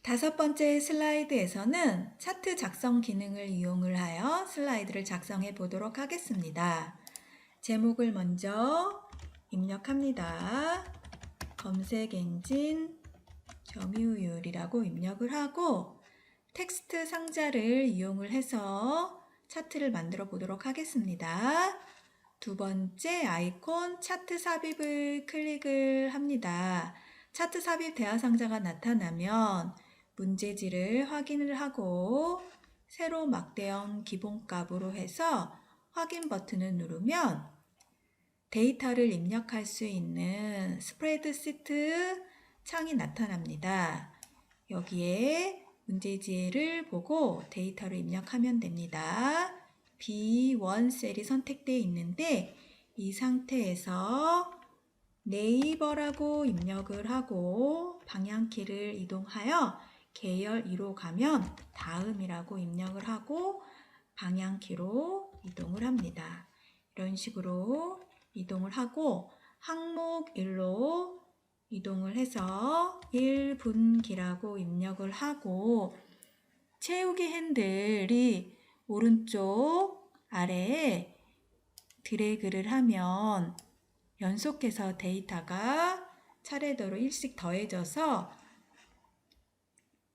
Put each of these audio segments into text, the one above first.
5번째 슬라이드에서는 차트 작성 기능을 이용을 하여 슬라이드를 작성해 보도록 하겠습니다. 제목을 먼저 입력합니다. 검색 엔진 점유율이라고 입력을 하고 텍스트 상자를 이용을 해서 차트를 만들어 보도록 하겠습니다. 2번째 아이콘 차트 삽입을 클릭을 합니다. 차트 삽입 대화 상자가 나타나면 문제지를 확인을 하고 세로 막대형 기본값으로 해서 확인 버튼을 누르면 데이터를 입력할 수 있는 스프레드시트 창이 나타납니다. 여기에 문제지를 보고 데이터를 입력하면 됩니다. B1 셀이 선택되어 있는데 이 상태에서 네이버라고 입력을 하고 방향키를 이동하여 계열 2로 가면 다음이라고 입력을 하고 방향키로 이동을 합니다. 이런 식으로 이동을 하고 항목 1로 이동을 해서 1분기라고 입력을 하고 채우기 핸들이 오른쪽 아래에 드래그를 하면 연속해서 데이터가 차례대로 일씩 더해져서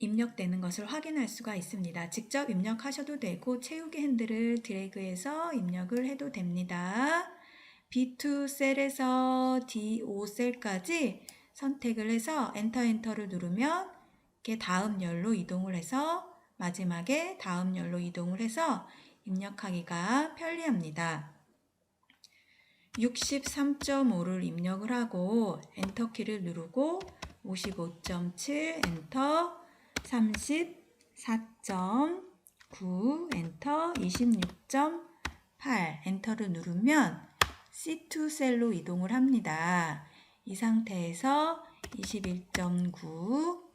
입력되는 것을 확인할 수가 있습니다. 직접 입력하셔도 되고 채우기 핸들을 드래그해서 입력을 해도 됩니다. B2 셀에서 D5 셀까지 선택을 해서 엔터를 누르면 이렇게 다음 열로 이동을 해서 마지막에 다음 열로 이동을 해서 입력하기가 편리합니다. 63.5를 입력을 하고 엔터키를 누르고 55.7 엔터 34.9 엔터 26.8 엔터를 누르면 C2 셀로 이동을 합니다. 이 상태에서 21.9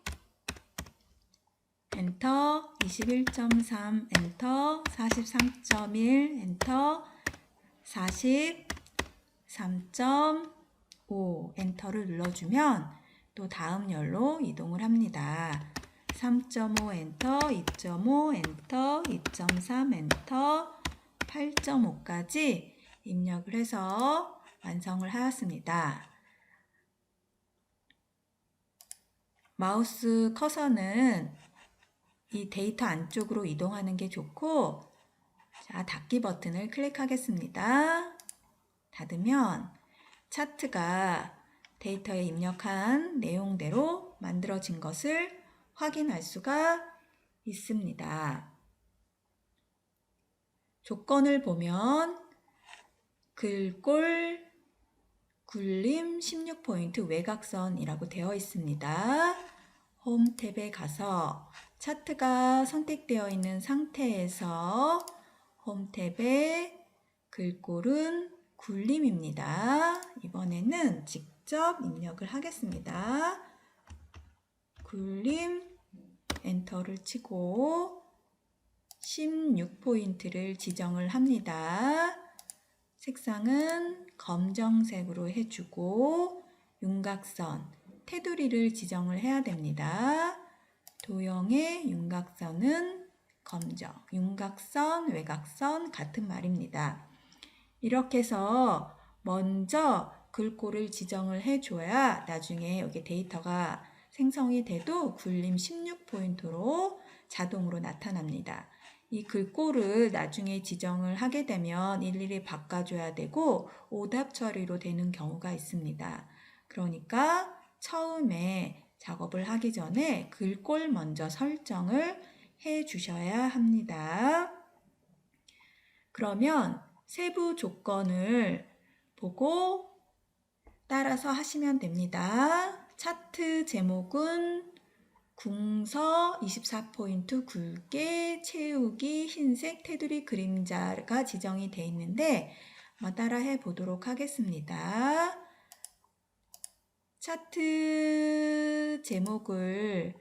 엔터 21.3 엔터 43.1 엔터 43.5 엔터를 눌러주면 또 다음 열로 이동을 합니다. 3.5 엔터 2.5 엔터 2.3 엔터 8.5까지 입력을 해서 완성을 하였습니다. 마우스 커서는 이 데이터 안쪽으로 이동하는 게 좋고, 자, 닫기 버튼을 클릭하겠습니다. 닫으면 차트가 데이터에 입력한 내용대로 만들어진 것을 확인할 수가 있습니다. 조건을 보면 글꼴, 굴림 16포인트 외곽선이라고 되어 있습니다. 홈 탭에 가서 차트가 선택되어 있는 상태에서 홈 탭에 글꼴은 굴림입니다. 이번에는 직접 입력을 하겠습니다. 굴림 엔터를 치고 16포인트를 지정을 합니다. 색상은 검정색으로 해주고 윤곽선, 테두리를 지정을 해야 됩니다. 도형의 윤곽선은 검정, 윤곽선, 외곽선 같은 말입니다. 이렇게 해서 먼저 글꼴을 지정을 해줘야 나중에 여기 데이터가 생성이 돼도 굴림 16포인트로 자동으로 나타납니다. 이 글꼴을 나중에 지정을 하게 되면 일일이 바꿔줘야 되고 오답 처리로 되는 경우가 있습니다. 그러니까 처음에 작업을 하기 전에 글꼴 먼저 설정을 해 주셔야 합니다. 그러면 세부 조건을 보고 따라서 하시면 됩니다. 차트 제목은 궁서 24포인트 굵게 채우기 흰색 테두리 그림자가 지정이 되어 있는데 따라 해 보도록 하겠습니다. 차트 제목을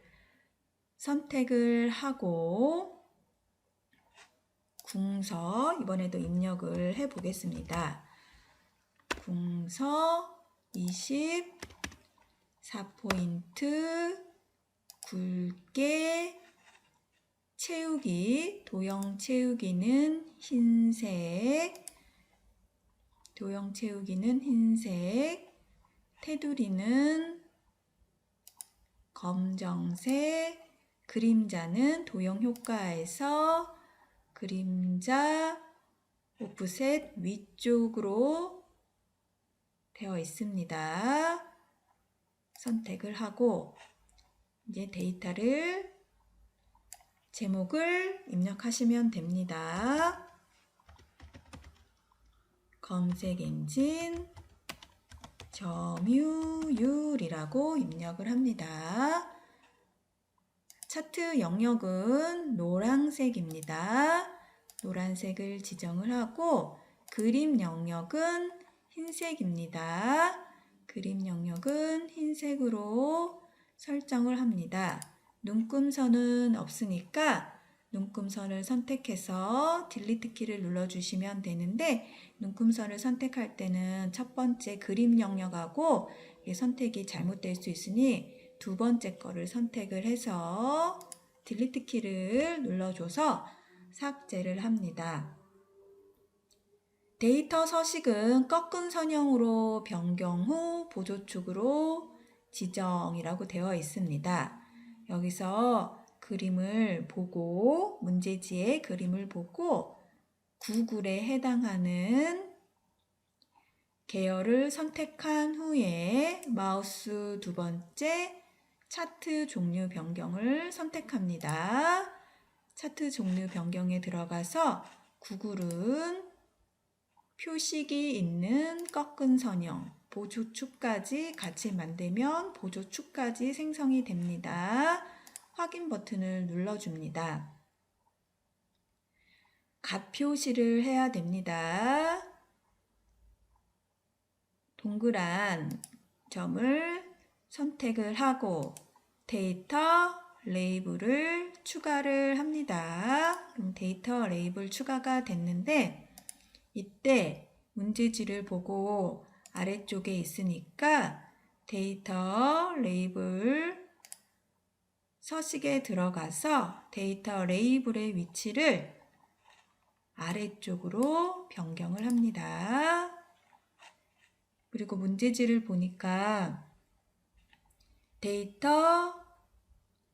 선택을 하고 궁서 이번에도 입력을 해 보겠습니다. 궁서 24포인트 굵게 채우기, 도형 채우기는 흰색, 도형 채우기는 흰색, 테두리는 검정색, 그림자는 도형 효과에서 그림자 오프셋 위쪽으로 되어 있습니다. 선택을 하고 이제 데이터를 제목을 입력하시면 됩니다. 검색 엔진 점유율이라고 입력을 합니다. 차트 영역은 노란색입니다. 노란색을 지정을 하고 그림 영역은 흰색입니다. 그림 영역은 흰색으로 설정을 합니다. 눈금선은 없으니까 눈금선을 선택해서 딜리트 키를 눌러주시면 되는데 눈금선을 선택할 때는 첫 번째 그림 영역하고 선택이 잘못될 수 있으니 두 번째 거를 선택을 해서 딜리트 키를 눌러줘서 삭제를 합니다. 데이터 서식은 꺾은 선형으로 변경 후 보조축으로 지정이라고 되어 있습니다. 여기서 그림을 보고 문제지의 그림을 보고 구글에 해당하는 계열을 선택한 후에 마우스 두 번째 차트 종류 변경을 선택합니다. 차트 종류 변경에 들어가서 구글은 표식이 있는 꺾은 선형, 보조축까지 같이 만들면 보조축까지 생성이 됩니다. 확인 버튼을 눌러줍니다. 값 표시를 해야 됩니다. 동그란 점을 선택을 하고 데이터 레이블을 추가를 합니다. 그럼 데이터 레이블 추가가 됐는데 이때 문제지를 보고 아래쪽에 있으니까 데이터 레이블 서식에 들어가서 데이터 레이블의 위치를 아래쪽으로 변경을 합니다. 그리고 문제지를 보니까 데이터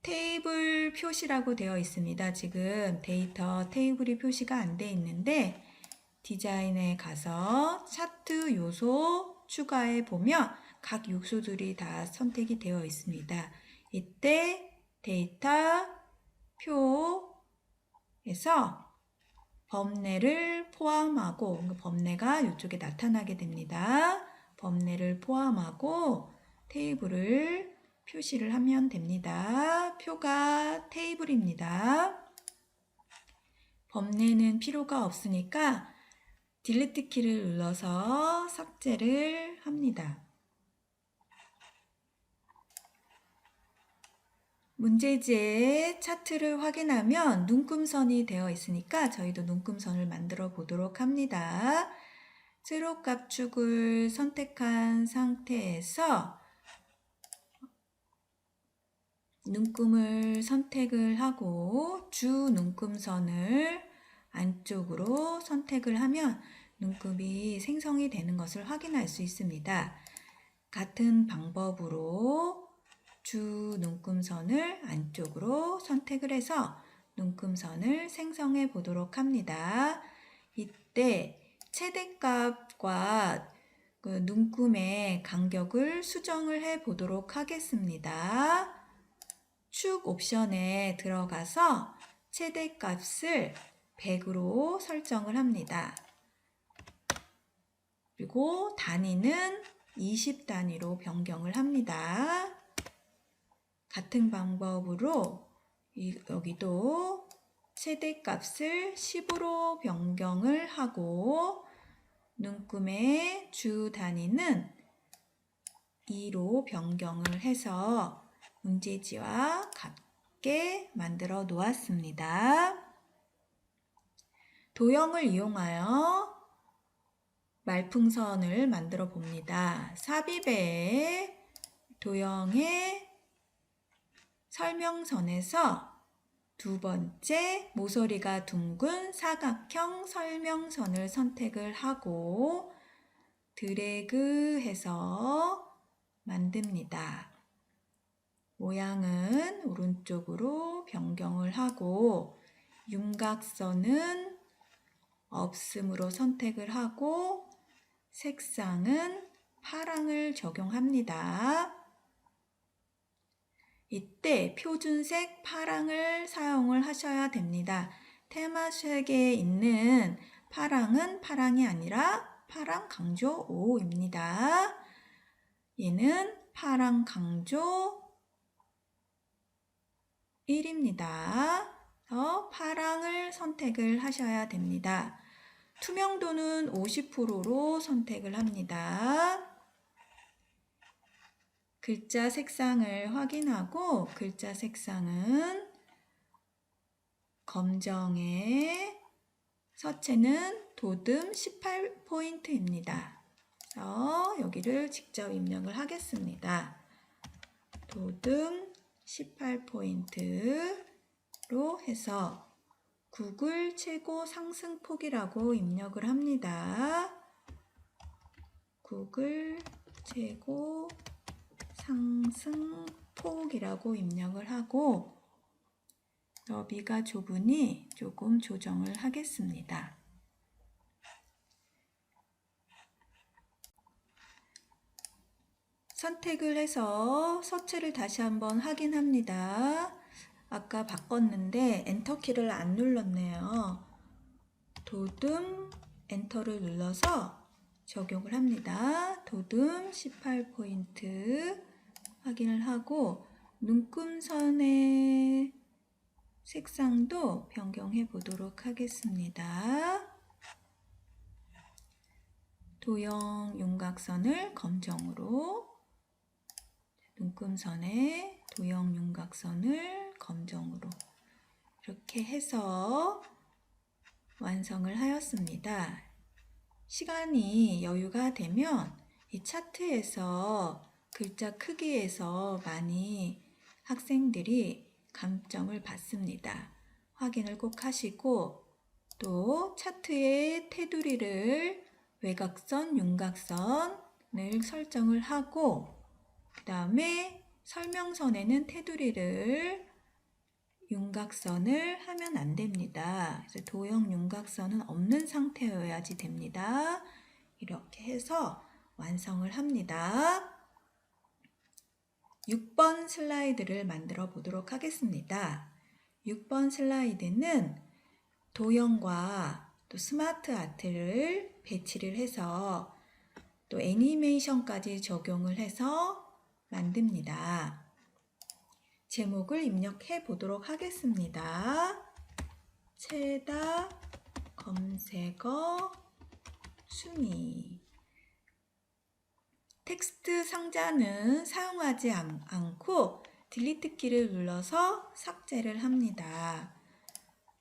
테이블 표시라고 되어 있습니다. 지금 데이터 테이블이 표시가 안 돼 있는데 디자인에 가서 차트 요소 추가해 보면 각 요소들이 다 선택이 되어 있습니다. 이때 데이터 표에서 범례를 포함하고 범례가 이쪽에 나타나게 됩니다. 범례를 포함하고 테이블을 표시를 하면 됩니다. 표가 테이블입니다. 범례는 필요가 없으니까 딜리트 키를 눌러서 삭제를 합니다. 문제지의 차트를 확인하면 눈금선이 되어 있으니까 저희도 눈금선을 만들어 보도록 합니다. 세로 값축을 선택한 상태에서 눈금을 선택을 하고 주 눈금선을 안쪽으로 선택을 하면 눈금이 생성이 되는 것을 확인할 수 있습니다. 같은 방법으로 주 눈금선을 안쪽으로 선택을 해서 눈금선을 생성해 보도록 합니다. 이때 최대값과 그 눈금의 간격을 수정을 해 보도록 하겠습니다. 축 옵션에 들어가서 최대값을 100으로 설정을 합니다. 그리고 단위는 20단위로 변경을 합니다. 같은 방법으로 여기도 최대값을 10으로 변경을 하고 눈금의 주 단위는 2로 변경을 해서 문제지와 같게 만들어 놓았습니다. 도형을 이용하여 말풍선을 만들어 봅니다. 삽입의 도형에 설명선에서 두 번째 모서리가 둥근 사각형 설명선을 선택을 하고 드래그해서 만듭니다. 모양은 오른쪽으로 변경을 하고 윤곽선은 없음으로 선택을 하고 색상은 파랑을 적용합니다. 이때 표준색 파랑을 사용을 하셔야 됩니다. 테마색에 있는 파랑은 파랑이 아니라 파랑 강조 5입니다. 얘는 파랑 강조 1입니다. 파랑을 선택을 하셔야 됩니다. 투명도는 50%로 선택을 합니다. 글자 색상을 확인하고 글자 색상은 검정에 서체는 도듬 18포인트입니다. 그래서 여기를 직접 입력을 하겠습니다. 도듬 18포인트로 해서 구글 최고 상승폭이라고 입력을 합니다. 구글 최고 상승폭이라고 입력을 하고 너비가 좁으니 조금 조정을 하겠습니다. 선택을 해서 서체를 다시 한번 확인합니다. 아까 바꿨는데 엔터키를 안 눌렀네요. 도듬 엔터를 눌러서 적용을 합니다. 도듬 18포인트 확인을 하고 눈금선의 색상도 변경해 보도록 하겠습니다. 도형 윤곽선을 검정으로, 눈금선의 도형 윤곽선을 검정으로 이렇게 해서 완성을 하였습니다. 시간이 여유가 되면 이 차트에서 글자 크기에서 많이 학생들이 감점을 받습니다. 확인을 꼭 하시고 또 차트의 테두리를 외곽선, 윤곽선을 설정을 하고 그 다음에 설명선에는 테두리를 윤곽선을 하면 안 됩니다. 그래서 도형 윤곽선은 없는 상태여야지 됩니다. 이렇게 해서 완성을 합니다. 6번 슬라이드를 만들어 보도록 하겠습니다. 6번 슬라이드는 도형과 또 스마트 아트를 배치를 해서 또 애니메이션까지 적용을 해서 만듭니다. 제목을 입력해 보도록 하겠습니다. 체다 검색어 순위. 텍스트 상자는 사용하지 않고 딜리트 키를 눌러서 삭제를 합니다.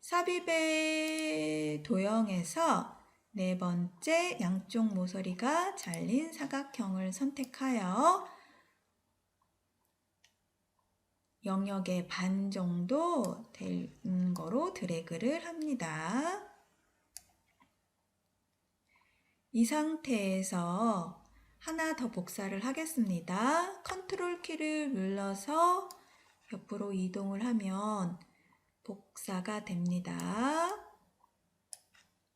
삽입의 도형에서 네 번째 양쪽 모서리가 잘린 사각형을 선택하여 영역의 반 정도 되는 거로 드래그를 합니다. 이 상태에서 하나 더 복사를 하겠습니다. 컨트롤 키를 눌러서 옆으로 이동을 하면 복사가 됩니다.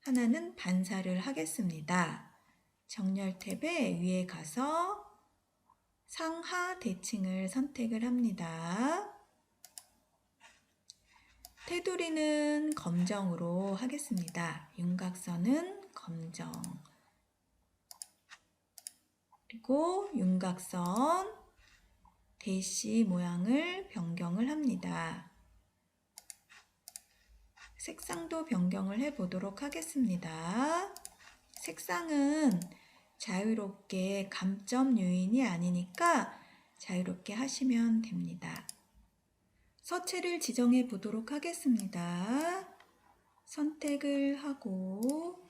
하나는 반사를 하겠습니다. 정렬 탭에 위에 가서 상하 대칭을 선택을 합니다. 테두리는 검정으로 하겠습니다. 윤곽선은 검정. 그리고 윤곽선 대시 모양을 변경을 합니다. 색상도 변경을 해 보도록 하겠습니다. 색상은 자유롭게 감점 요인이 아니니까 자유롭게 하시면 됩니다. 서체를 지정해 보도록 하겠습니다. 선택을 하고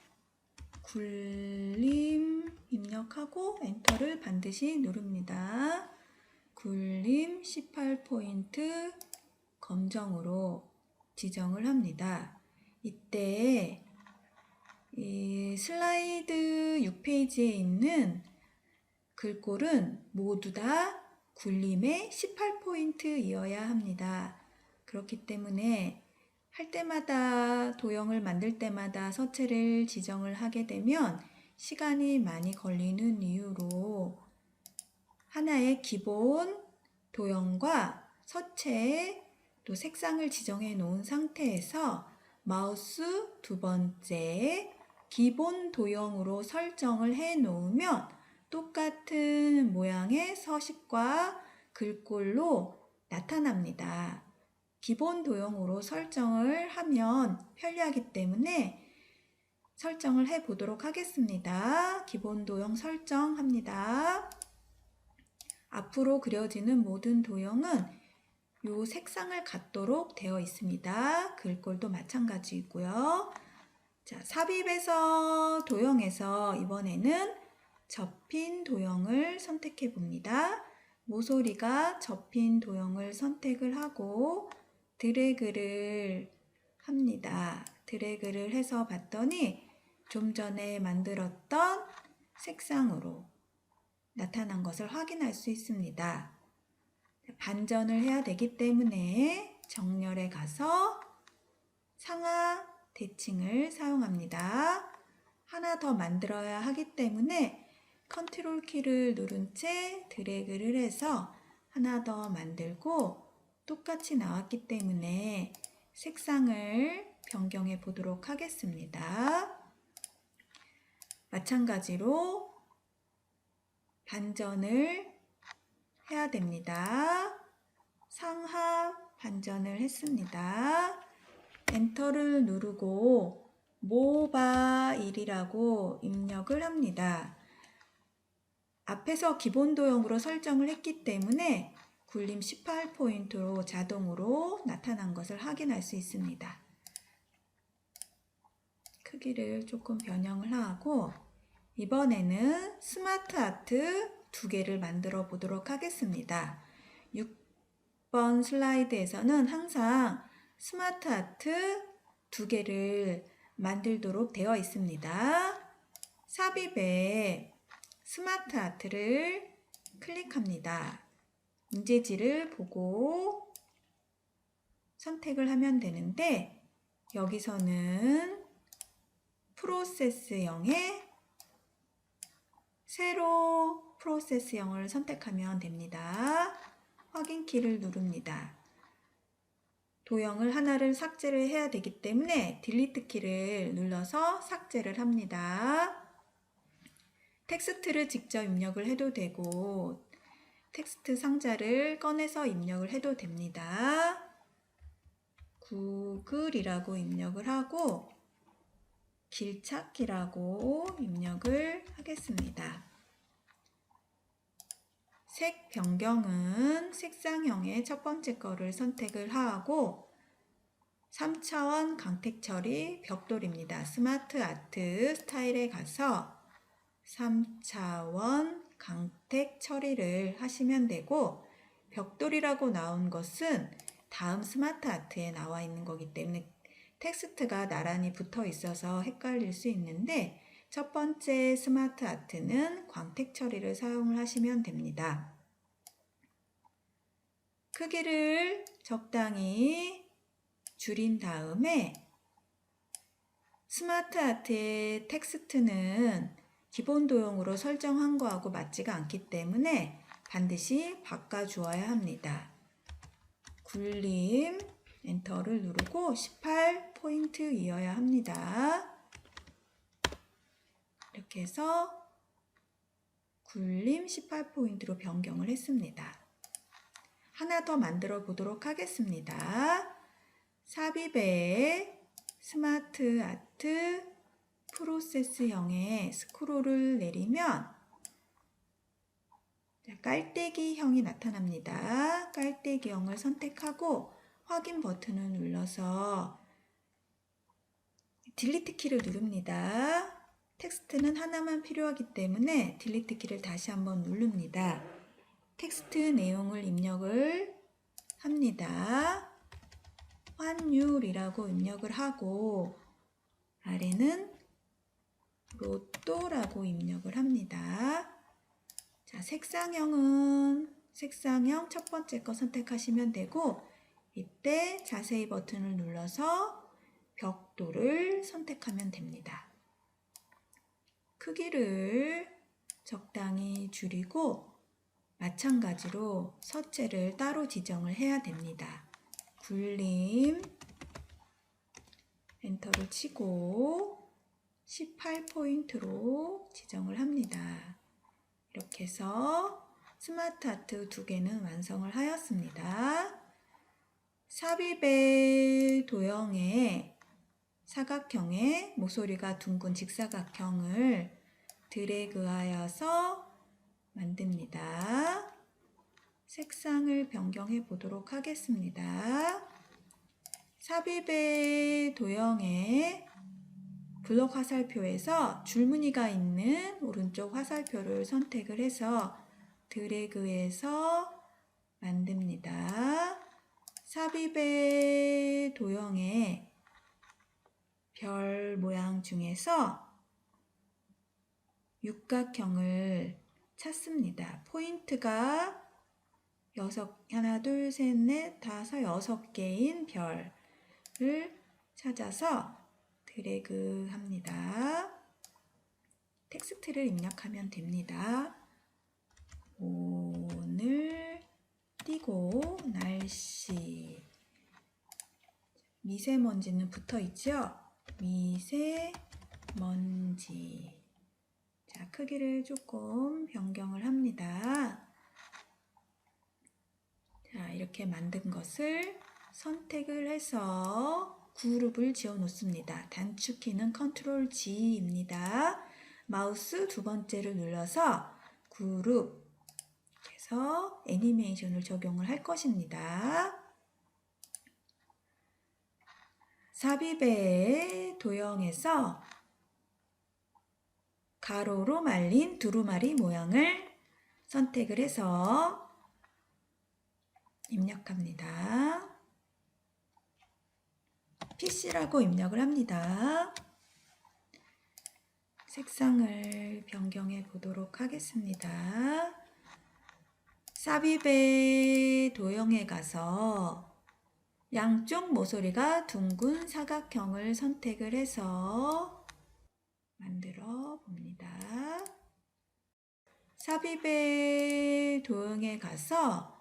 굴림 입력하고 엔터를 반드시 누릅니다. 굴림 18포인트 검정으로 지정을 합니다. 이때 이 슬라이드 6페이지에 있는 글꼴은 모두 다 굴림의 18포인트이어야 합니다. 그렇기 때문에 할 때마다 도형을 만들 때마다 서체를 지정을 하게 되면 시간이 많이 걸리는 이유로 하나의 기본 도형과 서체 또 색상을 지정해 놓은 상태에서 마우스 두 번째 기본 도형으로 설정을 해 놓으면 똑같은 모양의 서식과 글꼴로 나타납니다. 기본 도형으로 설정을 하면 편리하기 때문에 설정을 해 보도록 하겠습니다. 기본 도형 설정합니다. 앞으로 그려지는 모든 도형은 이 색상을 갖도록 되어 있습니다. 글꼴도 마찬가지이고요. 자, 삽입에서 도형에서 이번에는 접힌 도형을 선택해 봅니다. 모서리가 접힌 도형을 선택을 하고 드래그를 합니다. 드래그를 해서 봤더니 좀 전에 만들었던 색상으로 나타난 것을 확인할 수 있습니다. 반전을 해야 되기 때문에 정렬에 가서 상하 대칭을 사용합니다. 하나 더 만들어야 하기 때문에 컨트롤 키를 누른 채 드래그를 해서 하나 더 만들고 똑같이 나왔기 때문에 색상을 변경해 보도록 하겠습니다. 마찬가지로 반전을 해야 됩니다. 상하 반전을 했습니다. 엔터를 누르고 모바일이라고 입력을 합니다. 앞에서 기본 도형으로 설정을 했기 때문에 굴림 18포인트로 자동으로 나타난 것을 확인할 수 있습니다. 크기를 조금 변형을 하고 이번에는 스마트 아트 두 개를 만들어 보도록 하겠습니다. 6번 슬라이드에서는 항상 스마트 아트 두 개를 만들도록 되어 있습니다. 삽입에 스마트 아트를 클릭합니다. 문제지를 보고 선택을 하면 되는데 여기서는 프로세스형에 세로 프로세스형을 선택하면 됩니다. 확인키를 누릅니다. 도형을 하나를 삭제를 해야 되기 때문에 딜리트 키를 눌러서 삭제를 합니다. 텍스트를 직접 입력을 해도 되고 텍스트 상자를 꺼내서 입력을 해도 됩니다. 구글이라고 입력을 하고 길찾기라고 입력을 하겠습니다. 색 변경은 색상형의 첫 번째 거를 선택을 하고 3차원 강택 처리 벽돌입니다. 스마트 아트 스타일에 가서 3차원 강택 처리를 하시면 되고 벽돌이라고 나온 것은 다음 스마트 아트에 나와 있는 거기 때문에 텍스트가 나란히 붙어 있어서 헷갈릴 수 있는데 첫 번째 스마트 아트는 광택 처리를 사용을 하시면 됩니다. 크기를 적당히 줄인 다음에 스마트 아트의 텍스트는 기본 도형으로 설정한 거하고 맞지가 않기 때문에 반드시 바꿔주어야 합니다. 굴림 엔터를 누르고 18포인트이어야 합니다. 이렇게 해서 굴림 18포인트로 변경을 했습니다. 하나 더 만들어 보도록 하겠습니다. 삽입에 스마트 아트 프로세스형에 스크롤을 내리면 깔때기형이 나타납니다. 깔때기형을 선택하고 확인 버튼을 눌러서 딜리트 키를 누릅니다. 텍스트는 하나만 필요하기 때문에 딜리트 키를 다시 한번 누릅니다. 텍스트 내용을 입력을 합니다. 환율이라고 입력을 하고 아래는 로또라고 입력을 합니다. 자, 색상형은 색상형 첫 번째 거 선택하시면 되고 이때 자세히 버튼을 눌러서 벽돌을 선택하면 됩니다. 크기를 적당히 줄이고 마찬가지로 서체를 따로 지정을 해야 됩니다. 굴림 엔터를 치고 18포인트로 지정을 합니다. 이렇게 해서 스마트 아트 2개는 완성을 하였습니다. 삽입의 도형의 사각형의 모서리가 둥근 직사각형을 드래그하여서 만듭니다. 색상을 변경해 보도록 하겠습니다. 삽입의 도형의 블록 화살표에서 줄무늬가 있는 오른쪽 화살표를 선택을 해서 드래그해서 만듭니다. 삽입의 도형의 별 모양 중에서 육각형을 찾습니다. 포인트가 하나, 둘, 셋, 넷, 다섯, 6개인 별을 찾아서 드래그 합니다. 텍스트를 입력하면 됩니다. 오늘 띄고 날씨. 미세먼지는 붙어 있죠? 미세먼지. 자, 크기를 조금 변경을 합니다. 자, 이렇게 만든 것을 선택을 해서 그룹을 지어 놓습니다. 단축키는 컨트롤 G입니다. 마우스 두 번째를 눌러서 그룹 해서 애니메이션을 적용을 할 것입니다. 삽입의 도형에서 가로로 말린 두루마리 모양을 선택을 해서 입력합니다. PC라고 입력을 합니다. 색상을 변경해 보도록 하겠습니다. 삽입의 도형에 가서 양쪽 모서리가 둥근 사각형을 선택을 해서 만들어 봅니다. 삽입의 도형에 가서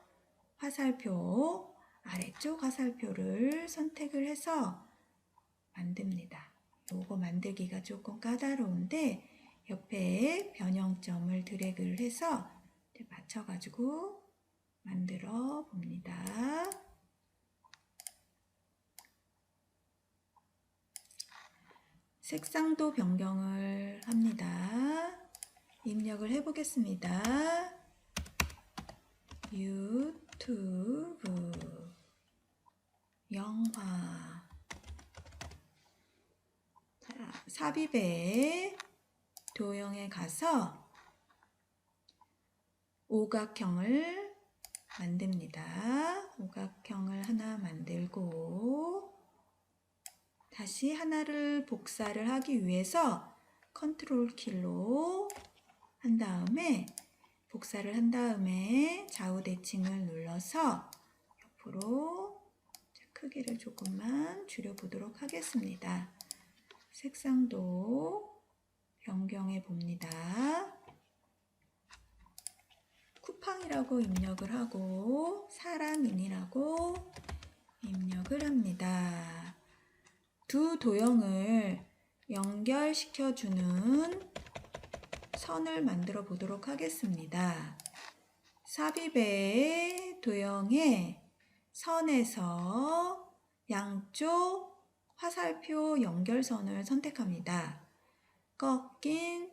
화살표, 아래쪽 화살표를 선택을 해서 만듭니다. 요거 만들기가 조금 까다로운데 옆에 변형점을 드래그를 해서 맞춰가지고 만들어 봅니다. 색상도 변경을 합니다. 입력을 해보겠습니다. 유튜브 영화. 삽입의 도형에 가서 오각형을 만듭니다. 오각형을 하나 만들고 다시 하나를 복사를 하기 위해서 컨트롤 키로 한 다음에 복사를 한 다음에 좌우 대칭을 눌러서 옆으로 크기를 조금만 줄여보도록 하겠습니다. 색상도 변경해 봅니다. 쿠팡이라고 입력을 하고 사랑인이라고 입력을 합니다. 두 도형을 연결시켜주는 선을 만들어 보도록 하겠습니다. 삽입의 도형의 선에서 양쪽 화살표 연결선을 선택합니다. 꺾인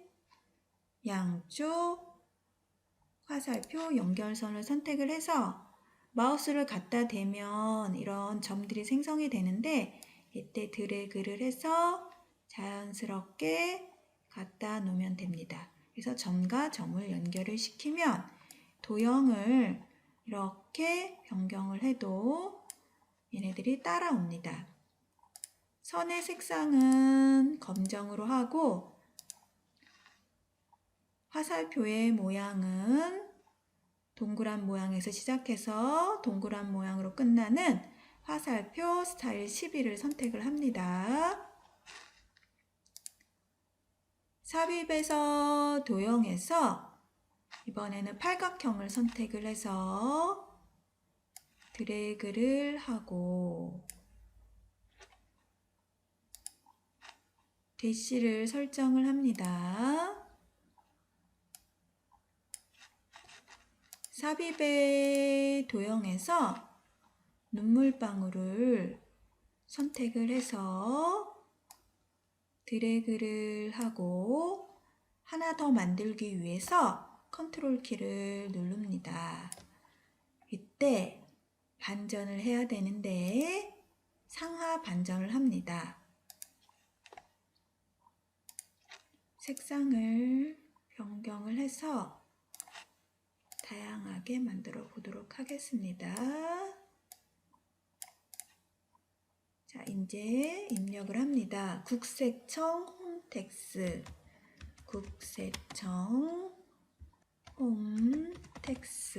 양쪽 화살표 연결선을 선택을 해서 마우스를 갖다 대면 이런 점들이 생성이 되는데 이때 드래그를 해서 자연스럽게 갖다 놓으면 됩니다. 그래서 점과 점을 연결을 시키면 도형을 이렇게 변경을 해도 얘네들이 따라옵니다. 선의 색상은 검정으로 하고 화살표의 모양은 동그란 모양에서 시작해서 동그란 모양으로 끝나는 화살표 스타일 12를 선택을 합니다. 삽입에서 도형에서 이번에는 팔각형을 선택을 해서 드래그를 하고 대시를 설정을 합니다. 삽입의 도형에서 눈물방울을 선택을 해서 드래그를 하고 하나 더 만들기 위해서 컨트롤 키를 누릅니다. 이때 반전을 해야 되는데 상하 반전을 합니다. 색상을 변경을 해서 다양하게 만들어 보도록 하겠습니다. 자, 이제 입력을 합니다. 국세청 홈택스, 국세청 홈택스,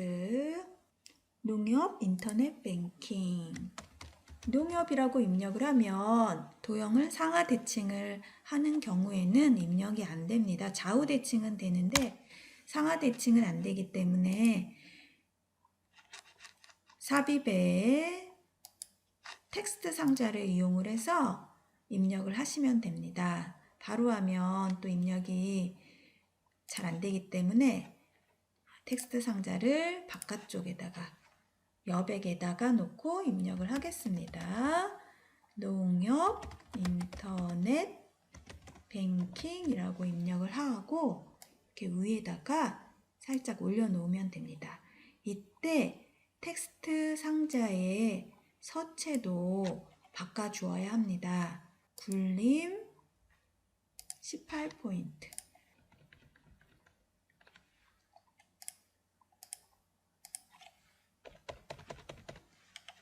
농협 인터넷 뱅킹. 농협이라고 입력을 하면 도형을 상하 대칭을 하는 경우에는 입력이 안 됩니다. 좌우 대칭은 되는데 상하 대칭은 안 되기 때문에 삽입에 텍스트 상자를 이용을 해서 입력을 하시면 됩니다. 바로 하면 또 입력이 잘 안 되기 때문에 텍스트 상자를 바깥쪽에다가 여백에다가 놓고 입력을 하겠습니다. 농협 인터넷 뱅킹이라고 입력을 하고 이렇게 위에다가 살짝 올려놓으면 됩니다. 이때 텍스트 상자의 서체도 바꿔주어야 합니다. 굴림 18포인트.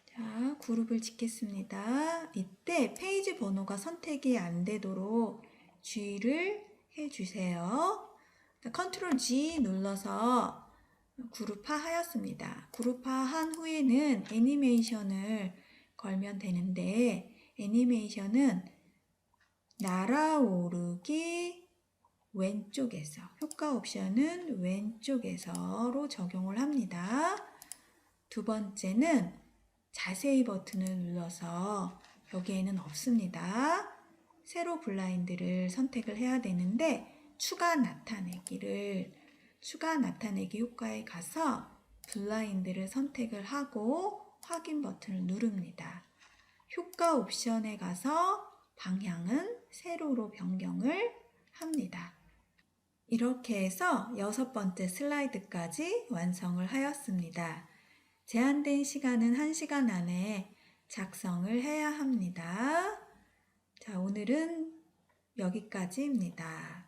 자, 그룹을 짓겠습니다. 이때 페이지 번호가 선택이 안 되도록 G를 해주세요. 컨트롤 G 눌러서 그룹화 하였습니다. 그룹화 한 후에는 애니메이션을 걸면 되는데 애니메이션은 날아오르기 왼쪽에서 효과 옵션은 왼쪽에서로 적용을 합니다. 두 번째는 자세히 버튼을 눌러서 여기에는 없습니다. 세로 블라인드를 선택을 해야 되는데 추가 나타내기 효과에 가서 블라인드를 선택을 하고 확인 버튼을 누릅니다. 효과 옵션에 가서 방향은 세로로 변경을 합니다. 이렇게 해서 6번째 슬라이드까지 완성을 하였습니다. 제한된 시간은 1시간 안에 작성을 해야 합니다. 자, 오늘은 여기까지입니다.